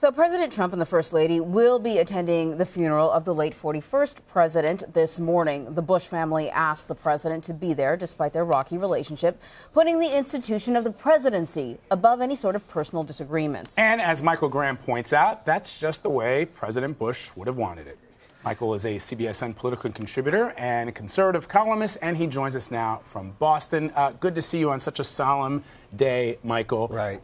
So President Trump and the First Lady will be attending the funeral of the late 41st president this morning. The Bush family asked the president to be there despite their rocky relationship, putting the institution of the presidency above any sort of personal disagreements. And as Michael Graham points out, that's just the way President Bush would have wanted it. Michael is a CBSN political contributor and a conservative columnist, and he joins us now from Boston. Good to see you on such a solemn day, Michael. Right.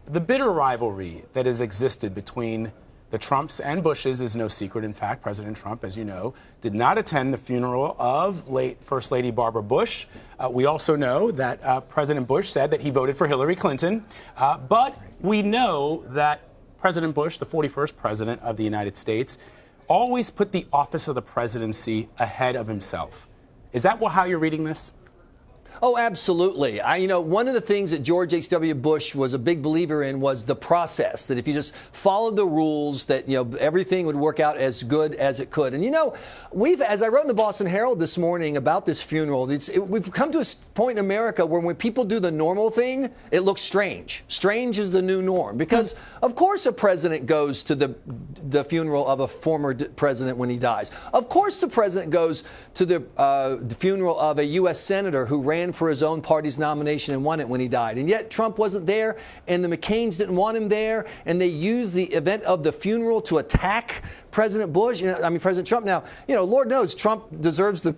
The bitter rivalry that has existed between the Trumps and Bushes is no secret. In fact, President Trump, as you know, did not attend the funeral of late First Lady Barbara Bush. We also know that President Bush said that he voted for Hillary Clinton. But we know that President Bush, the 41st president of the United States, always put the office of the presidency ahead of himself. Is that how you're reading this? Oh, absolutely. One of the things that George H.W. Bush was a big believer in was the process, that if you just followed the rules, that, everything would work out as good as it could. And, as I wrote in the Boston Herald this morning about this funeral, we've come to a point in America where when people do the normal thing, it looks strange. Strange is the new norm because, of course, a president goes to the funeral of a former president when he dies. Of course, the president goes to the funeral of a U.S. senator who ran for his own party's nomination and won it when he died. And yet Trump wasn't there, and the McCains didn't want him there, and they used the event of the funeral to attack President Bush. President Trump. Now, Lord knows Trump deserves the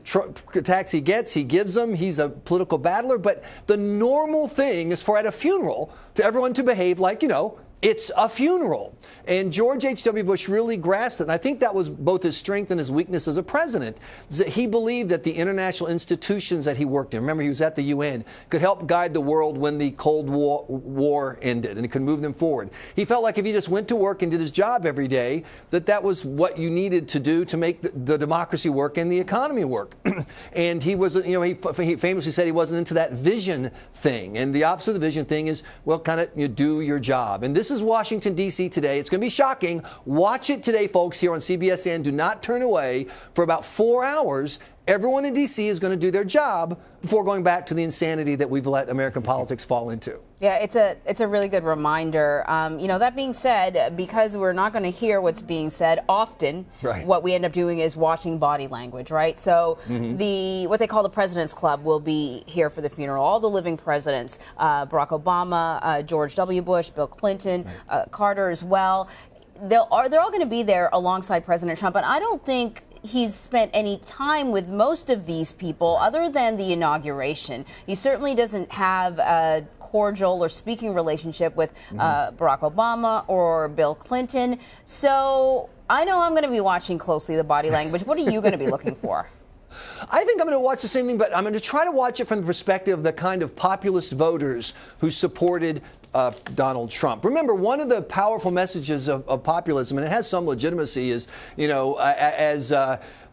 attacks he gets. He gives them. He's a political battler. But the normal thing is for at a funeral to everyone to behave like, it's a funeral. And George H.W. Bush really grasped it. And I think that was both his strength and his weakness as a president. That he believed that the international institutions that he worked in, remember he was at the UN, could help guide the world when the Cold War ended and it could move them forward. He felt like if he just went to work and did his job every day, that was what you needed to do to make the democracy work and the economy work. And he was, he famously said he wasn't into that vision thing. And the opposite of the vision thing is, well, kind of you do your job. And this is Washington, D.C. today. It's going to be shocking. Watch it today, folks, here on CBSN. Do not turn away. For about 4 hours, everyone in D.C. is going to do their job before going back to the insanity that we've let American politics fall into. Yeah, it's a really good reminder. That being said, because we're not going to hear what's being said often, right, what we end up doing is watching body language, right? So what they call the President's Club will be here for the funeral. All the living presidents, Barack Obama, George W. Bush, Bill Clinton, Carter as well. They're all going to be there alongside President Trump, and I don't think he's spent any time with most of these people other than the inauguration. He certainly doesn't have a cordial or speaking relationship with Barack Obama or Bill Clinton. So I know I'm going to be watching closely the body language. What are you going to be looking for? I think I'm going to watch the same thing, but I'm going to try to watch it from the perspective of the kind of populist voters who supported Donald Trump. Remember, one of the powerful messages of populism, and it has some legitimacy, is,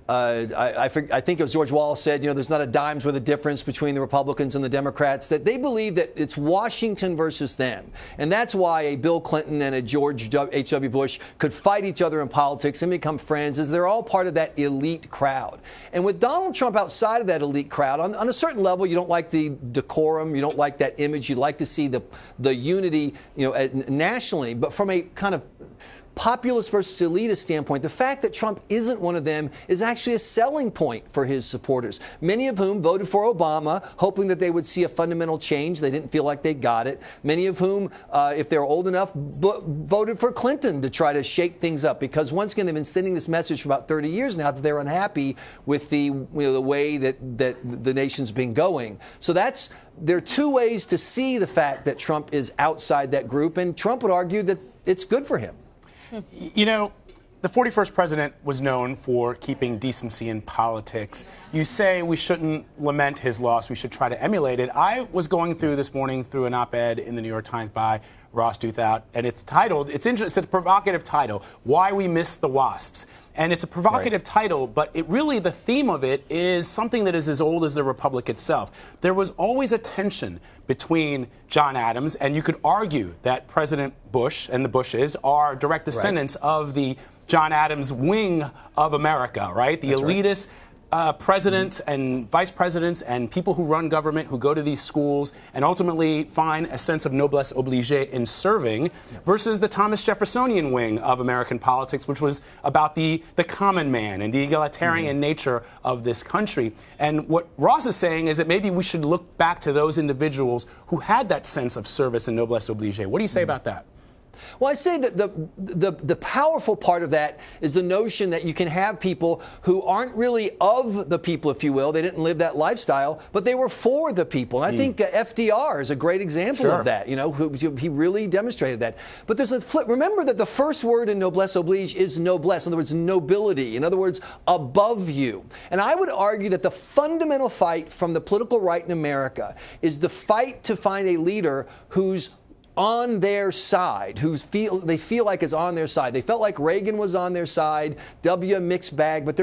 I think it was George Wallace said, there's not a dime's worth of difference between the Republicans and the Democrats, that they believe that it's Washington versus them. And that's why a Bill Clinton and a George H.W. Bush could fight each other in politics and become friends, as they're all part of that elite crowd. And with Donald Trump outside of that elite crowd, on a certain level, you don't like the decorum, you don't like that image, you like to see the unity, nationally. But from a kind of populist versus elitist standpoint, the fact that Trump isn't one of them is actually a selling point for his supporters, many of whom voted for Obama, hoping that they would see a fundamental change. They didn't feel like they got it. Many of whom, if they're old enough, voted for Clinton to try to shake things up, because once again, they've been sending this message for about 30 years now that they're unhappy with the way that the nation's been going. So there are two ways to see the fact that Trump is outside that group, and Trump would argue that it's good for him. The 41st president was known for keeping decency in politics. You say we shouldn't lament his loss, we should try to emulate it. I was going through this morning through an op-ed in the New York Times by Ross Douthat, and it's titled, it's a provocative title, Why We Miss the Wasps. And it's a provocative title, but the theme of it is something that is as old as the Republic itself. There was always a tension between John Adams, and you could argue that President Bush and the Bushes are direct descendants of the John Adams wing of America, right? The elitist presidents and vice presidents and people who run government who go to these schools and ultimately find a sense of noblesse oblige in serving versus the Thomas Jeffersonian wing of American politics, which was about the common man and the egalitarian nature of this country. And what Ross is saying is that maybe we should look back to those individuals who had that sense of service and noblesse oblige. What do you say about that? Well, I say that the powerful part of that is the notion that you can have people who aren't really of the people, if you will. They didn't live that lifestyle, but they were for the people. And I think FDR is a great example of that. You know, he really demonstrated that. But there's a flip. Remember that the first word in noblesse oblige is noblesse. In other words, nobility. In other words, above you. And I would argue that the fundamental fight from the political right in America is the fight to find a leader who's on their side, they feel like is on their side. They felt like Reagan was on their side, W mixed bag, but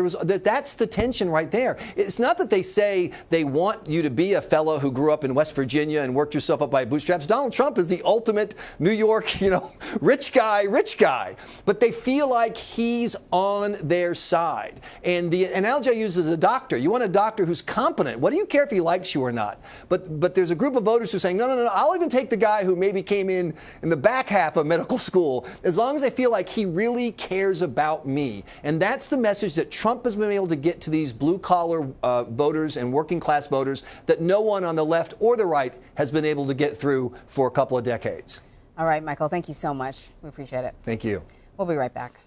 that's the tension right there. It's not that they say they want you to be a fellow who grew up in West Virginia and worked yourself up by bootstraps. Donald Trump is the ultimate New York, rich guy. But they feel like he's on their side. And the analogy I use is a doctor. You want a doctor who's competent. What do you care if he likes you or not? But there's a group of voters who are saying, no, I'll even take the guy who maybe came in the back half of medical school, as long as I feel like he really cares about me. And that's the message that Trump has been able to get to these blue-collar voters and working-class voters that no one on the left or the right has been able to get through for a couple of decades. All right, Michael, thank you so much. We appreciate it. Thank you. We'll be right back.